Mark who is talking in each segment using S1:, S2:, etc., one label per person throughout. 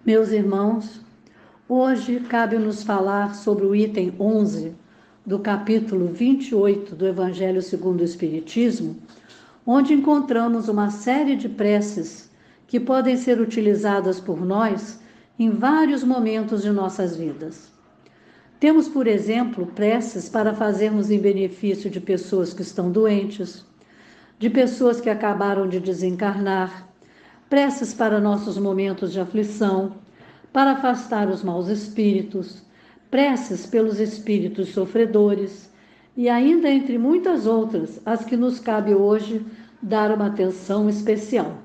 S1: Meus irmãos, hoje cabe-nos falar sobre o item 11 do capítulo 28 do Evangelho segundo o Espiritismo, onde encontramos uma série de preces que podem ser utilizadas por nós em vários momentos de nossas vidas. Temos, por exemplo, preces para fazermos em benefício de pessoas que estão doentes, de pessoas que acabaram de desencarnar, preces para nossos momentos de aflição, para afastar os maus espíritos, preces pelos espíritos sofredores e ainda entre muitas outras, as que nos cabe hoje dar uma atenção especial.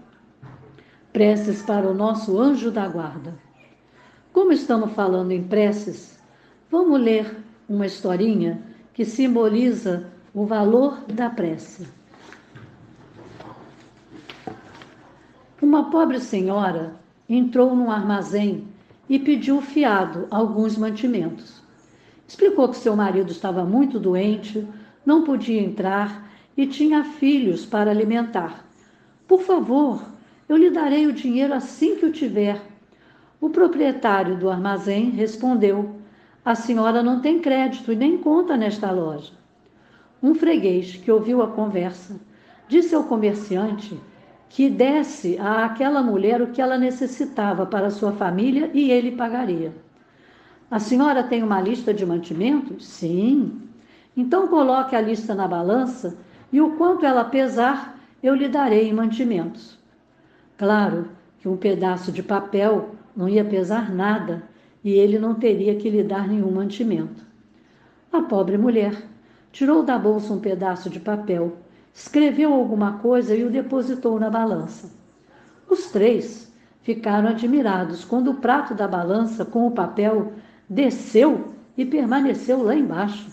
S1: Preces para o nosso anjo da guarda. Como estamos falando em preces, vamos ler uma historinha que simboliza o valor da prece. Uma pobre senhora entrou num armazém e pediu fiado alguns mantimentos. Explicou que seu marido estava muito doente, não podia entrar e tinha filhos para alimentar. Por favor, eu lhe darei o dinheiro assim que o tiver. O proprietário do armazém respondeu: a senhora não tem crédito e nem conta nesta loja. Um freguês que ouviu a conversa disse ao comerciante que desse àquela mulher o que ela necessitava para sua família e ele pagaria. A senhora tem uma lista de mantimentos? Sim. Então coloque a lista na balança e o quanto ela pesar, eu lhe darei em mantimentos. Claro que um pedaço de papel não ia pesar nada e ele não teria que lhe dar nenhum mantimento. A pobre mulher tirou da bolsa um pedaço de papel, escreveu alguma coisa e o depositou na balança. Os três ficaram admirados quando o prato da balança com o papel desceu e permaneceu lá embaixo.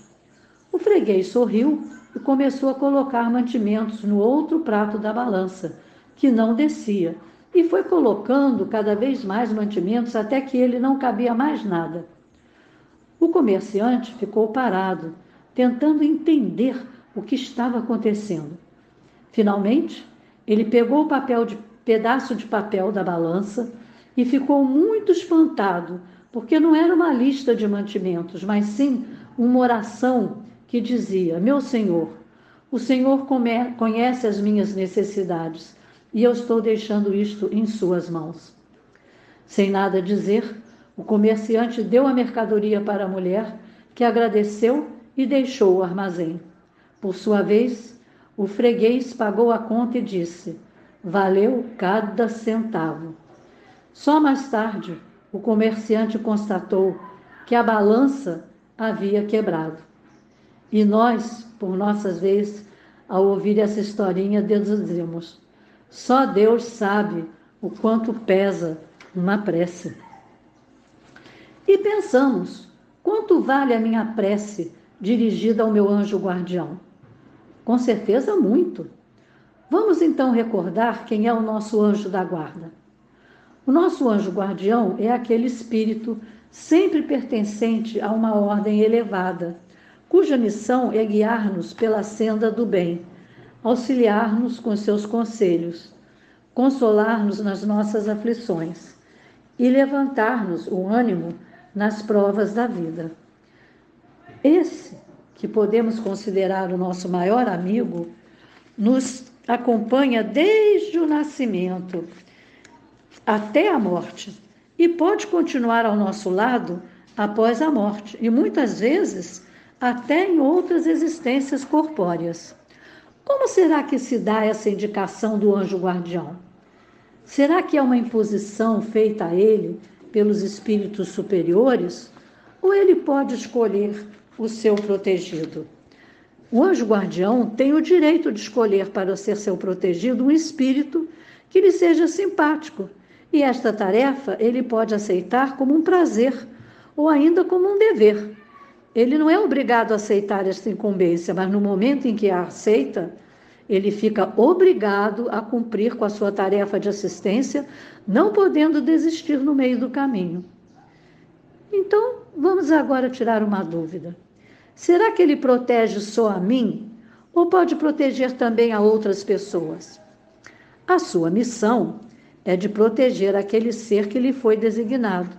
S1: O freguês sorriu e começou a colocar mantimentos no outro prato da balança, que não descia, e foi colocando cada vez mais mantimentos até que ele não cabia mais nada. O comerciante ficou parado, tentando entender o que estava acontecendo. Finalmente, ele pegou o pedaço de papel da balança e ficou muito espantado, porque não era uma lista de mantimentos, mas sim uma oração que dizia: meu Senhor, o Senhor conhece as minhas necessidades e eu estou deixando isto em suas mãos. Sem nada dizer, o comerciante deu a mercadoria para a mulher, que agradeceu e deixou o armazém. Por sua vez, o freguês pagou a conta e disse: valeu cada centavo. Só mais tarde, o comerciante constatou que a balança havia quebrado. E nós, por nossas vezes, ao ouvir essa historinha, deduzimos: só Deus sabe o quanto pesa uma prece. E pensamos: quanto vale a minha prece dirigida ao meu anjo guardião? Com certeza muito. Vamos então recordar quem é o nosso anjo da guarda. O nosso anjo guardião é aquele espírito sempre pertencente a uma ordem elevada, cuja missão é guiar-nos pela senda do bem, auxiliar-nos com seus conselhos, consolar-nos nas nossas aflições e levantar-nos o ânimo nas provas da vida. Esse, que podemos considerar o nosso maior amigo, nos acompanha desde o nascimento até a morte e pode continuar ao nosso lado após a morte e muitas vezes até em outras existências corpóreas. Como será que se dá essa indicação do anjo guardião? Será que é uma imposição feita a ele pelos espíritos superiores ou ele pode escolher o seu protegido? O anjo guardião tem o direito de escolher para ser seu protegido um espírito que lhe seja simpático, e esta tarefa ele pode aceitar como um prazer ou ainda como um dever. Ele não é obrigado a aceitar esta incumbência, mas no momento em que a aceita, ele fica obrigado a cumprir com a sua tarefa de assistência, não podendo desistir no meio do caminho. Então, vamos agora tirar uma dúvida. Será que ele protege só a mim ou pode proteger também a outras pessoas? A sua missão é de proteger aquele ser que lhe foi designado.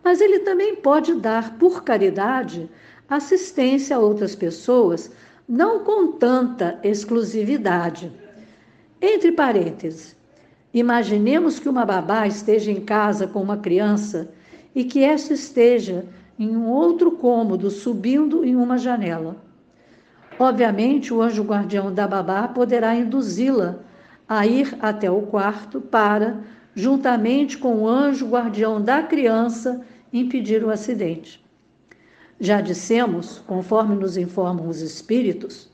S1: Mas ele também pode dar, por caridade, assistência a outras pessoas, não com tanta exclusividade. Entre parênteses, imaginemos que uma babá esteja em casa com uma criança e que esta esteja em um outro cômodo, subindo em uma janela. Obviamente, o anjo guardião da babá poderá induzi-la a ir até o quarto para, juntamente com o anjo guardião da criança, impedir o acidente. Já dissemos, conforme nos informam os espíritos,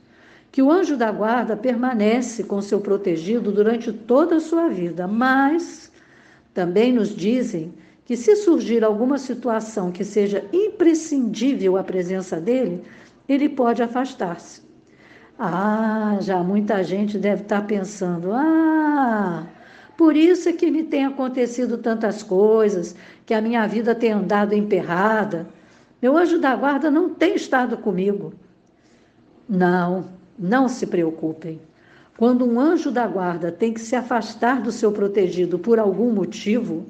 S1: que o anjo da guarda permanece com seu protegido durante toda a sua vida, mas também nos dizem que se surgir alguma situação que seja imprescindível a presença dele, ele pode afastar-se. Já muita gente deve estar pensando, por isso é que me tem acontecido tantas coisas, que a minha vida tem andado emperrada. Meu anjo da guarda não tem estado comigo. Não se preocupem. Quando um anjo da guarda tem que se afastar do seu protegido por algum motivo,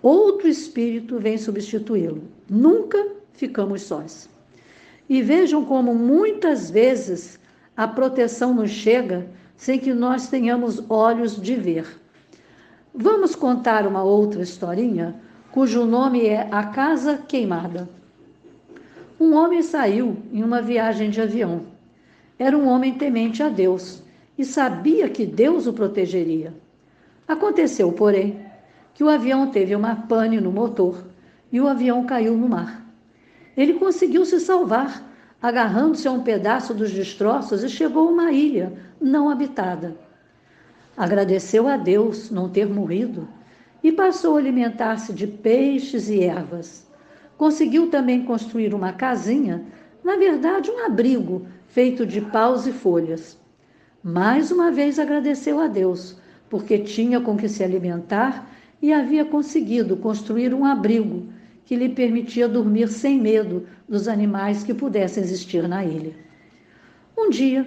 S1: outro espírito vem substituí-lo. Nunca ficamos sós. E vejam como muitas vezes a proteção nos chega sem que nós tenhamos olhos de ver. Vamos contar uma outra historinha, cujo nome é A Casa Queimada. Um homem saiu em uma viagem de avião. Era um homem temente a Deus e sabia que Deus o protegeria. Aconteceu, porém, que o avião teve uma pane no motor e o avião caiu no mar. Ele conseguiu se salvar, agarrando-se a um pedaço dos destroços e chegou a uma ilha não habitada. Agradeceu a Deus não ter morrido e passou a alimentar-se de peixes e ervas. Conseguiu também construir uma casinha, na verdade um abrigo, feito de paus e folhas. Mais uma vez agradeceu a Deus, porque tinha com que se alimentar e havia conseguido construir um abrigo que lhe permitia dormir sem medo dos animais que pudessem existir na ilha. Um dia,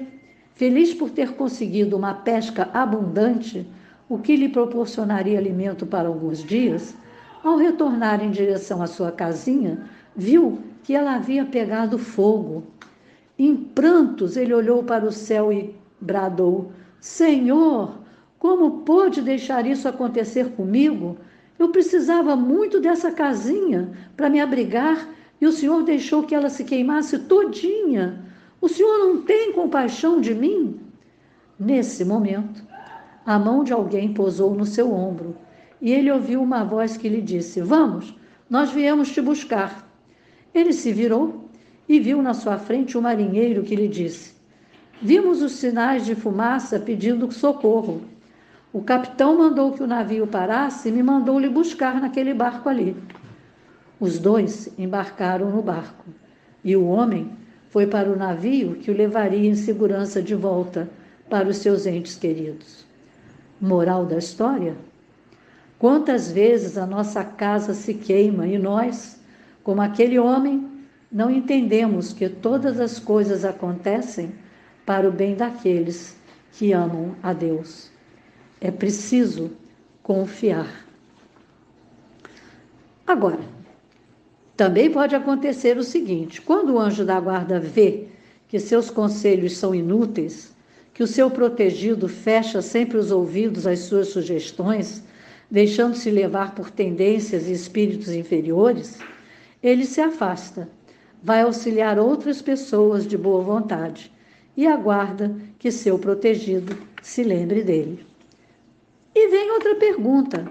S1: feliz por ter conseguido uma pesca abundante, o que lhe proporcionaria alimento para alguns dias, ao retornar em direção à sua casinha, viu que ela havia pegado fogo. Em prantos, ele olhou para o céu e bradou: Senhor, como pôde deixar isso acontecer comigo? Eu precisava muito dessa casinha para me abrigar e o Senhor deixou que ela se queimasse todinha. O Senhor não tem compaixão de mim? Nesse momento, a mão de alguém pousou no seu ombro e ele ouviu uma voz que lhe disse: Vamos, nós viemos te buscar. Ele se virou e viu na sua frente um marinheiro que lhe disse: Vimos os sinais de fumaça pedindo socorro. O capitão mandou que o navio parasse e me mandou lhe buscar naquele barco ali. Os dois embarcaram no barco e o homem foi para o navio que o levaria em segurança de volta para os seus entes queridos. Moral da história? Quantas vezes a nossa casa se queima e nós, como aquele homem, não entendemos que todas as coisas acontecem para o bem daqueles que amam a Deus. É preciso confiar. Agora, também pode acontecer o seguinte: quando o anjo da guarda vê que seus conselhos são inúteis, que o seu protegido fecha sempre os ouvidos às suas sugestões, deixando-se levar por tendências e espíritos inferiores, ele se afasta, vai auxiliar outras pessoas de boa vontade e aguarda que seu protegido se lembre dele. E vem outra pergunta: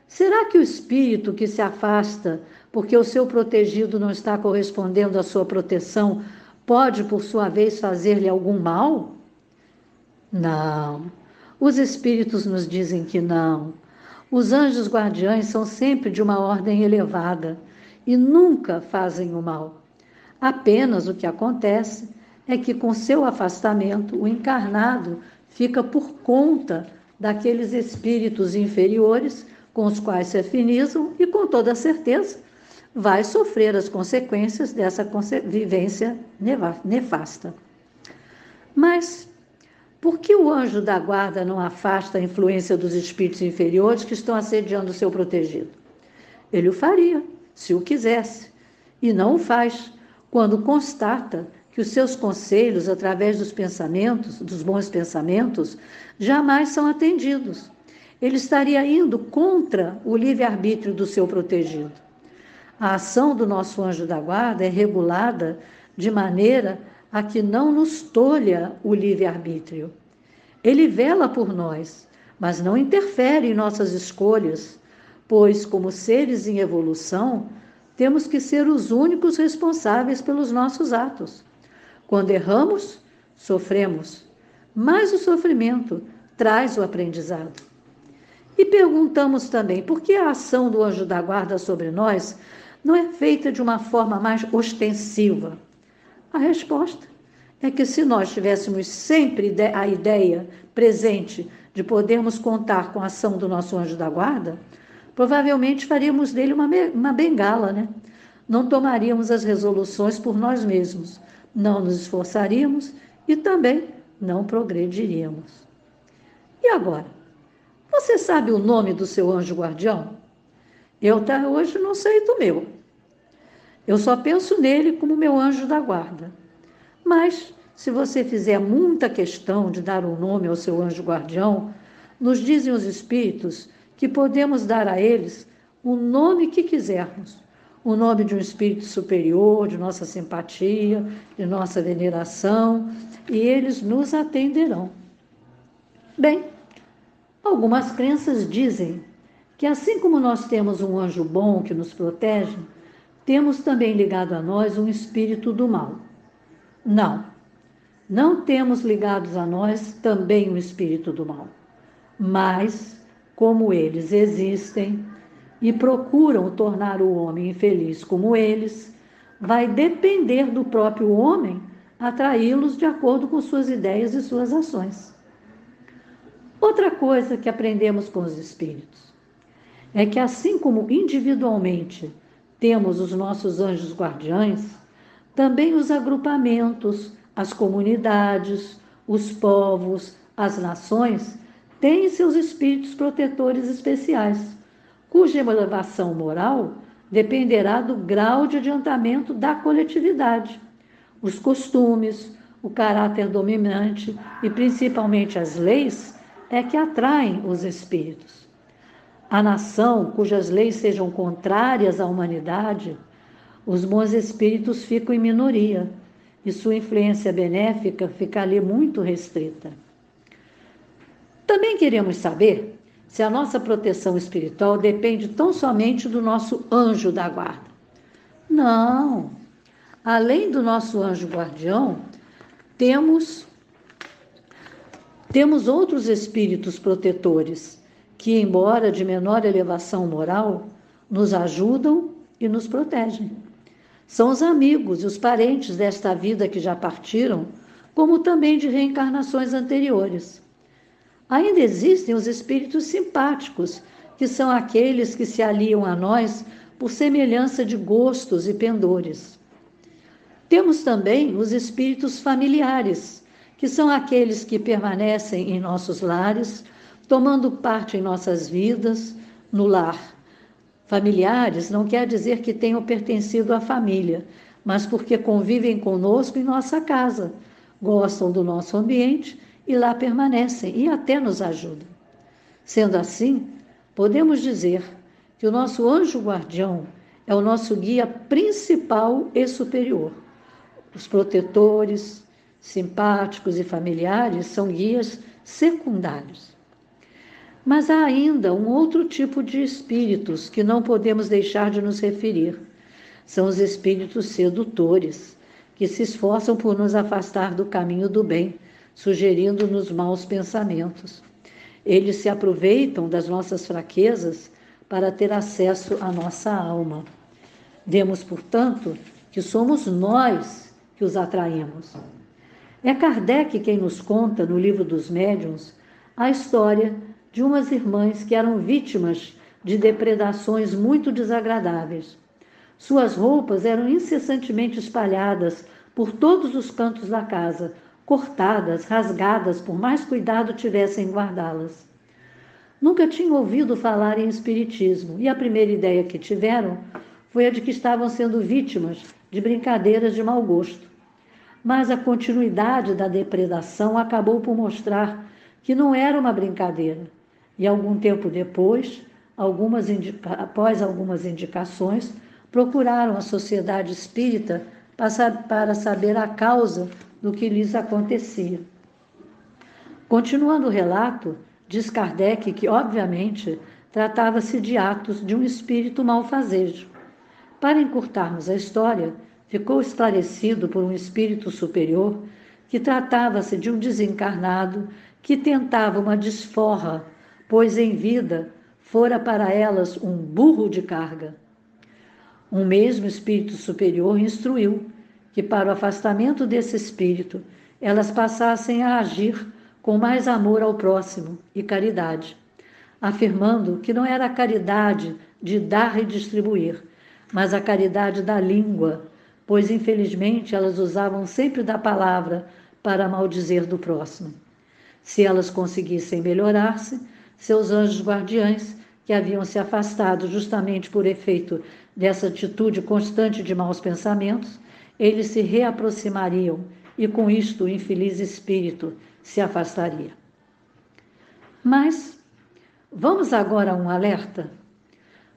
S1: será que o espírito que se afasta porque o seu protegido não está correspondendo à sua proteção pode, por sua vez, fazer-lhe algum mal? Não. Os espíritos nos dizem que não. Os anjos guardiães são sempre de uma ordem elevada e nunca fazem o mal. Apenas o que acontece é que, com seu afastamento, o encarnado fica por conta daqueles espíritos inferiores com os quais se afinizam e, com toda certeza, vai sofrer as consequências dessa vivência nefasta. Mas Por que o anjo da guarda não afasta a influência dos espíritos inferiores que estão assediando o seu protegido? Ele o faria, se o quisesse, e não o faz, quando constata que os seus conselhos, através dos pensamentos, dos bons pensamentos, jamais são atendidos. Ele estaria indo contra o livre-arbítrio do seu protegido. A ação do nosso anjo da guarda é regulada de maneira a que não nos tolha o livre-arbítrio. Ele vela por nós, mas não interfere em nossas escolhas, pois, como seres em evolução, temos que ser os únicos responsáveis pelos nossos atos. Quando erramos, sofremos, mas o sofrimento traz o aprendizado. E perguntamos também, por que a ação do anjo da guarda sobre nós não é feita de uma forma mais ostensiva? A resposta é que se nós tivéssemos sempre a ideia presente de podermos contar com a ação do nosso anjo da guarda, provavelmente faríamos dele uma bengala, né? Não tomaríamos as resoluções por nós mesmos, não nos esforçaríamos e também não progrediríamos. E agora? Você sabe o nome do seu anjo guardião? Eu até hoje não sei do meu. Eu só penso nele como meu anjo da guarda. Mas, se você fizer muita questão de dar um nome ao seu anjo guardião, nos dizem os espíritos que podemos dar a eles o nome que quisermos. O nome de um espírito superior, de nossa simpatia, de nossa veneração, e eles nos atenderão. Bem, algumas crenças dizem que assim como nós temos um anjo bom que nos protege, temos também ligado a nós um espírito do mal. Não temos ligados a nós também um espírito do mal. Mas, como eles existem e procuram tornar o homem infeliz como eles, vai depender do próprio homem atraí-los de acordo com suas ideias e suas ações. Outra coisa que aprendemos com os espíritos é que, assim como individualmente temos os nossos anjos guardiães, também os agrupamentos, as comunidades, os povos, as nações têm seus espíritos protetores especiais, cuja elevação moral dependerá do grau de adiantamento da coletividade. Os costumes, o caráter dominante e principalmente as leis é que atraem os espíritos. A nação cujas leis sejam contrárias à humanidade, os bons espíritos ficam em minoria e sua influência benéfica fica ali muito restrita. Também queremos saber se a nossa proteção espiritual depende tão somente do nosso anjo da guarda. Não. Além do nosso anjo guardião, temos outros espíritos protetores que, embora de menor elevação moral, nos ajudam e nos protegem. São os amigos e os parentes desta vida que já partiram, como também de reencarnações anteriores. Ainda existem os espíritos simpáticos, que são aqueles que se aliam a nós por semelhança de gostos e pendores. Temos também os espíritos familiares, que são aqueles que permanecem em nossos lares, tomando parte em nossas vidas, no lar. Familiares não quer dizer que tenham pertencido à família, mas porque convivem conosco em nossa casa, gostam do nosso ambiente e lá permanecem e até nos ajudam. Sendo assim, podemos dizer que o nosso anjo guardião é o nosso guia principal e superior. Os protetores, simpáticos e familiares são guias secundários. Mas há ainda um outro tipo de espíritos que não podemos deixar de nos referir. São os espíritos sedutores, que se esforçam por nos afastar do caminho do bem, sugerindo-nos maus pensamentos. Eles se aproveitam das nossas fraquezas para ter acesso à nossa alma. Vemos, portanto, que somos nós que os atraímos. É Kardec quem nos conta, no Livro dos Médiuns, a história de umas irmãs que eram vítimas de depredações muito desagradáveis. Suas roupas eram incessantemente espalhadas por todos os cantos da casa, cortadas, rasgadas, por mais cuidado tivessem em guardá-las. Nunca tinham ouvido falar em espiritismo, e a primeira ideia que tiveram foi a de que estavam sendo vítimas de brincadeiras de mau gosto. Mas a continuidade da depredação acabou por mostrar que não era uma brincadeira, e algum tempo depois, após algumas indicações, procuraram a sociedade espírita para saber a causa do que lhes acontecia. Continuando o relato, diz Kardec que, obviamente, tratava-se de atos de um espírito malfazejo. Para encurtarmos a história, ficou esclarecido por um espírito superior que tratava-se de um desencarnado que tentava uma desforra, pois em vida fora para elas um burro de carga. Um mesmo espírito superior instruiu que, para o afastamento desse espírito, elas passassem a agir com mais amor ao próximo e caridade, afirmando que não era a caridade de dar e distribuir, mas a caridade da língua, pois infelizmente elas usavam sempre da palavra para maldizer do próximo. Se elas conseguissem melhorar-se, seus anjos guardiães, que haviam se afastado justamente por efeito dessa atitude constante de maus pensamentos, eles se reaproximariam e com isto o infeliz espírito se afastaria. Mas vamos agora a um alerta.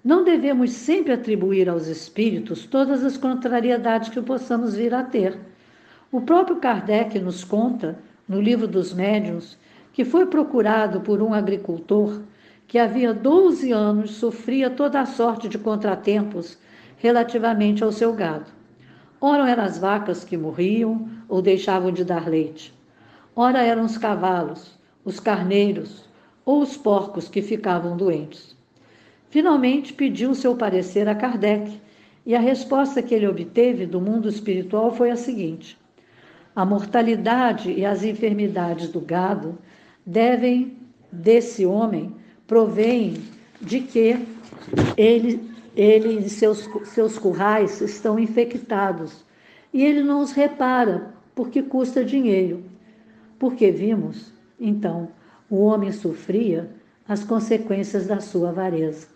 S1: Não devemos sempre atribuir aos espíritos todas as contrariedades que possamos vir a ter. O próprio Kardec nos conta, no Livro dos Médiuns, que foi procurado por um agricultor que havia 12 anos sofria toda a sorte de contratempos relativamente ao seu gado. Ora eram as vacas que morriam ou deixavam de dar leite. Ora eram os cavalos, os carneiros ou os porcos que ficavam doentes. Finalmente pediu seu parecer a Kardec, e a resposta que ele obteve do mundo espiritual foi a seguinte: a mortalidade e as enfermidades do gado provém de que ele e seus currais estão infectados, e ele não os repara, porque custa dinheiro. Porque vimos, então, o homem sofria as consequências da sua avareza.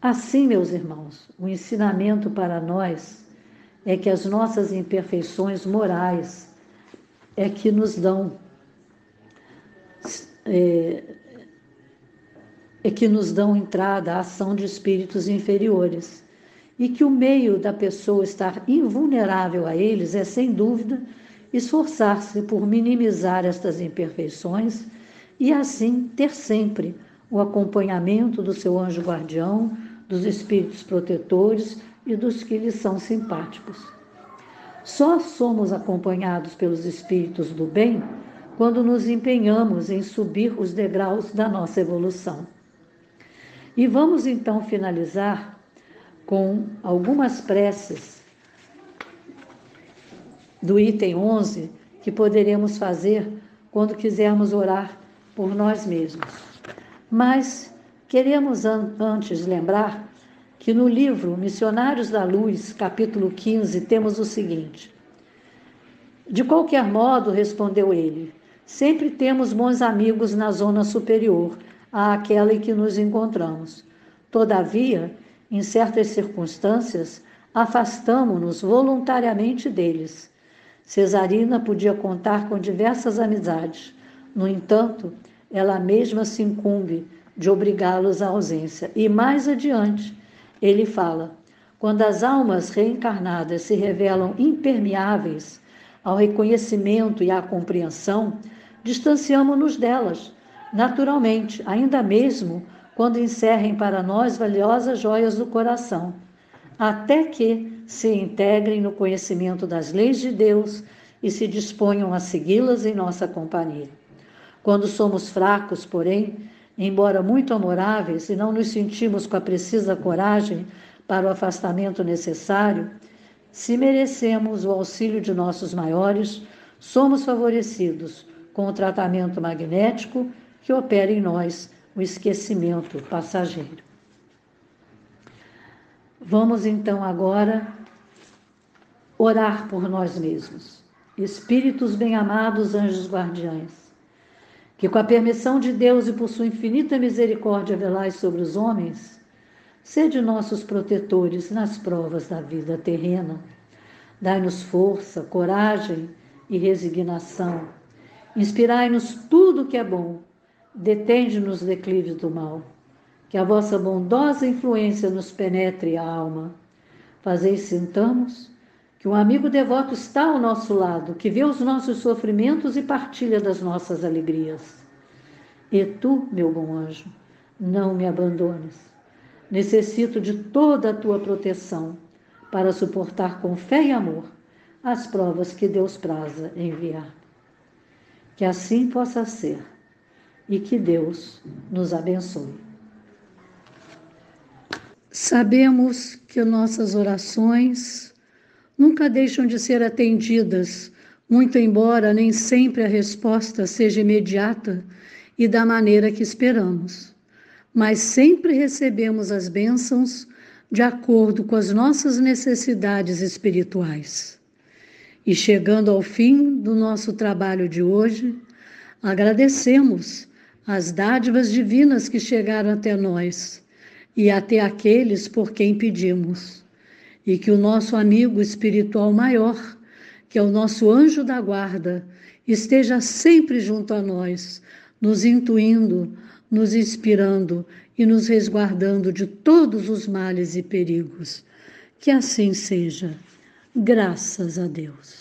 S1: Assim, meus irmãos, o ensinamento para nós é que as nossas imperfeições morais é que nos dão entrada à ação de espíritos inferiores, e que o meio da pessoa estar invulnerável a eles é, sem dúvida, esforçar-se por minimizar estas imperfeições e, assim, ter sempre o acompanhamento do seu anjo guardião, dos espíritos protetores e dos que lhes são simpáticos. Só somos acompanhados pelos espíritos do bem quando nos empenhamos em subir os degraus da nossa evolução. E vamos então finalizar com algumas preces do item 11 que poderemos fazer quando quisermos orar por nós mesmos. Mas queremos antes lembrar que no livro Missionários da Luz, capítulo 15, temos o seguinte: de qualquer modo, respondeu ele, sempre temos bons amigos na zona superior àquela em que nos encontramos. Todavia, em certas circunstâncias, afastamo-nos voluntariamente deles. Cesarina podia contar com diversas amizades. No entanto, ela mesma se incumbe de obrigá-los à ausência. E mais adiante, ele fala: quando as almas reencarnadas se revelam impermeáveis ao reconhecimento e à compreensão, distanciamo-nos delas, naturalmente, ainda mesmo quando encerrem para nós valiosas joias do coração, até que se integrem no conhecimento das leis de Deus e se disponham a segui-las em nossa companhia. Quando somos fracos, porém, embora muito amoráveis e não nos sentimos com a precisa coragem para o afastamento necessário, se merecemos o auxílio de nossos maiores, somos favorecidos com o tratamento magnético que opera em nós o esquecimento passageiro. Vamos então agora orar por nós mesmos espíritos bem-amados, anjos guardiães, que com a permissão de Deus e por sua infinita misericórdia velais sobre os homens, sede nossos protetores nas provas da vida terrena. Dai-nos força, coragem e resignação. Inspirai-nos tudo o que é bom. Detende-nos declives do mal. Que a vossa bondosa influência nos penetre a alma. Fazeis sintamos que um amigo devoto está ao nosso lado, que vê os nossos sofrimentos e partilha das nossas alegrias. E tu, meu bom anjo, não me abandones. Necessito de toda a tua proteção para suportar com fé e amor as provas que Deus praza enviar. Que assim possa ser e que Deus nos abençoe. Sabemos que nossas orações nunca deixam de ser atendidas, muito embora nem sempre a resposta seja imediata e da maneira que esperamos. Mas sempre recebemos as bênçãos de acordo com as nossas necessidades espirituais. E chegando ao fim do nosso trabalho de hoje, agradecemos as dádivas divinas que chegaram até nós e até aqueles por quem pedimos. E que o nosso amigo espiritual maior, que é o nosso anjo da guarda, esteja sempre junto a nós, nos intuindo, nos inspirando e nos resguardando de todos os males e perigos. Que assim seja. Graças a Deus.